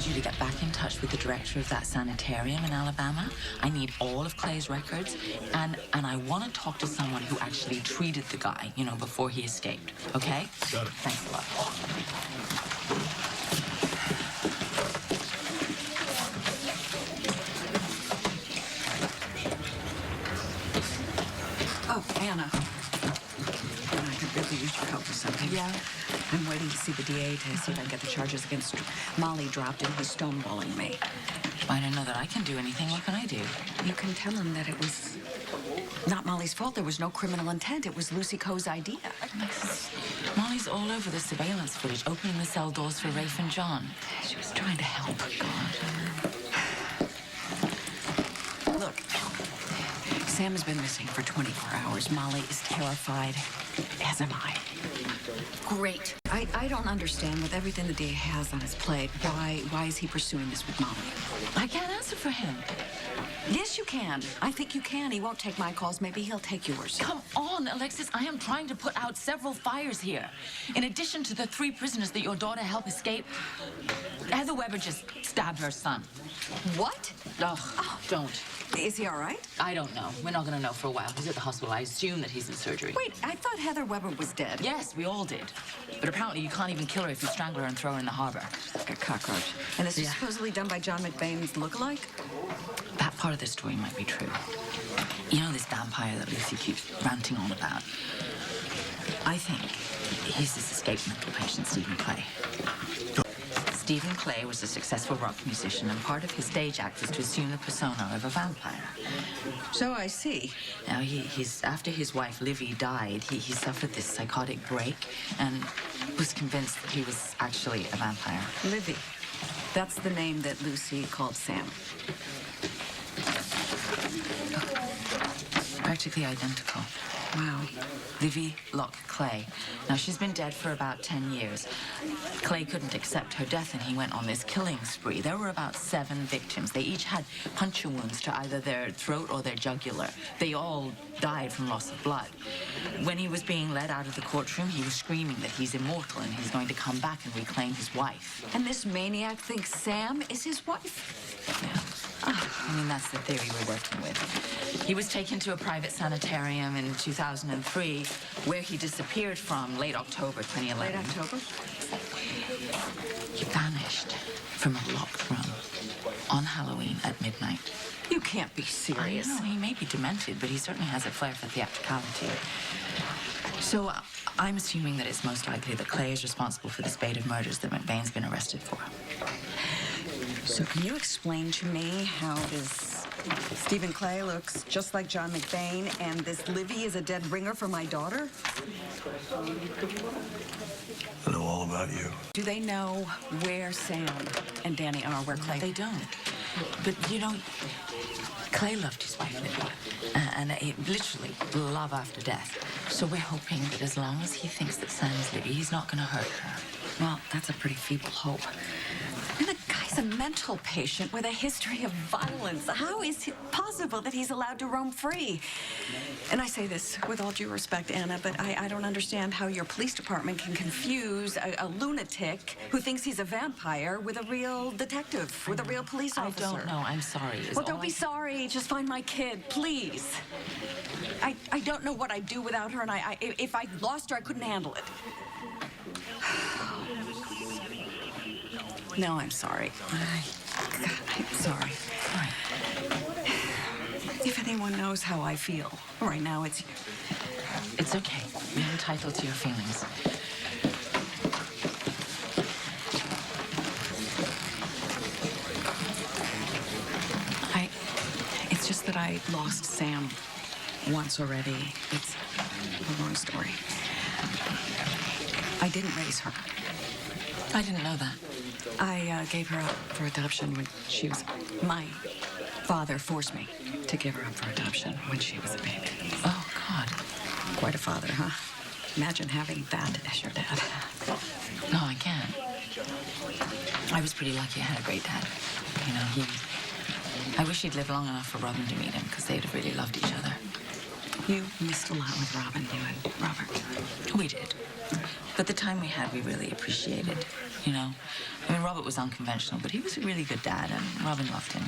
you to get back in touch with the director of that sanitarium in Alabama. I need all of Clay's records, and I want to talk to someone who actually treated the guy, you know, before he escaped. Okay? Got it. Thanks a lot. Oh, Anna. I could really use your help with something. Yeah? I'm waiting to see the DA to see if I can get the charges against Molly dropped in his stonewalling me. I don't know that I can do anything. What can I do? You can tell him that it was not Molly's fault. There was no criminal intent. It was Lucy Coe's idea. Alexis, Molly's all over the surveillance footage, opening the cell doors for Rafe and John. She was trying to help. God. Look, Sam has been missing for 24 hours. Molly is terrified, as am I. Great. I don't understand, with everything the DA has on his plate, why is he pursuing this with Molly? I can't answer for him. Yes, you can. I think you can. He won't take my calls. Maybe he'll take yours. Come on, Alexis. I am trying to put out several fires here. In addition to the 3 prisoners that your daughter helped escape, Heather Weber just stabbed her son. What? Oh, don't. Is he all right? I don't know. We're not going to know for a while. He's at the hospital. I assume that he's in surgery. Wait, I thought Heather Weber was dead. Yes, we all did. But apparently you can't even kill her if you strangle her and throw her in the harbor. Like a cockroach. And this is supposedly done by John McBain's lookalike? That part of the story might be true. You know this vampire that Lucy keeps ranting on about? I think he's this escaped mental patient, Stephen Clay. Stephen Clay was a successful rock musician, and part of his stage act was to assume the persona of a vampire. So I see. Now, after his wife, Livy, died, he suffered this psychotic break and was convinced that he was actually a vampire. Livy. That's the name that Lucy called Sam. Practically identical. Wow. Livy Locke Clay. Now, she's been dead for about 10 years. Clay couldn't accept her death, and he went on this killing spree. There were about 7 victims. They each had puncture wounds to either their throat or their jugular. They all died from loss of blood. When he was being led out of the courtroom, he was screaming that he's immortal and he's going to come back and reclaim his wife. And this maniac thinks Sam is his wife? Yeah. I mean, that's the theory we're working with. He was taken to a private sanitarium in 2003, where he disappeared from late October 2011. Late October? He vanished from a locked room on Halloween at midnight. You can't be serious. I know, he may be demented, but he certainly has a flair for theatricality. So I'm assuming that it's most likely that Clay is responsible for the spate of murders that McBain's been arrested for. So can you explain to me how this Stephen Clay looks just like John McBain and this Livy is a dead ringer for my daughter? I know all about you. Do they know where Sam and Danny are, where Clay? They don't. But, you know, Clay loved his wife, Livy, and literally love after death. So we're hoping that as long as he thinks that Sam's Livy, he's not going to hurt her. Well, that's a pretty feeble hope. And the guy's a mental patient with a history of violence. How is it possible that he's allowed to roam free? And I say this with all due respect, Anna, but I don't understand how your police department can confuse a lunatic who thinks he's a vampire with a real detective, with a real police officer. I don't know. I'm sorry. Well, don't be sorry. Just find my kid, please. I don't know what I'd do without her, and if I lost her, I couldn't handle it. No, I'm sorry. God, I'm sorry. Right. If anyone knows how I feel right now, it's you. It's okay. You're entitled to your feelings. It's just that I lost Sam once already. It's a long story. I didn't raise her. I didn't know that. I gave her up for adoption when she was... My father forced me to give her up for adoption when she was a baby. Oh, God. Quite a father, huh? Imagine having that as your dad. No, I can't. I was pretty lucky I had a great dad. You know, I wish he'd lived long enough for Robin to meet him, because they'd have really loved each other. You missed a lot with Robin, you and Robert. We did. But the time we had, we really appreciated, you know? I mean, Robert was unconventional, but he was a really good dad, and Robin loved him.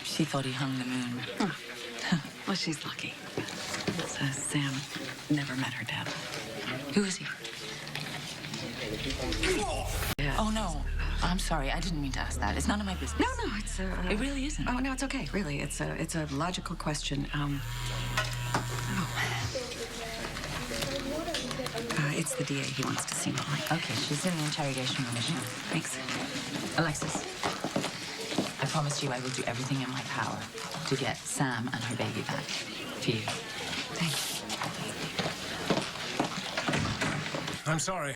She thought he hung the moon. Well, she's lucky. So Sam never met her dad. Who is he? Yeah. Oh, no. I'm sorry. I didn't mean to ask that. It's none of my business. No, it's It really isn't. Oh no, it's okay. Really, it's a logical question. It's the DA. He wants to see Molly. Okay, she's in the interrogation room. Thanks. Alexis, I promise you I will do everything in my power to get Sam and her baby back for you. Thank you. I'm sorry.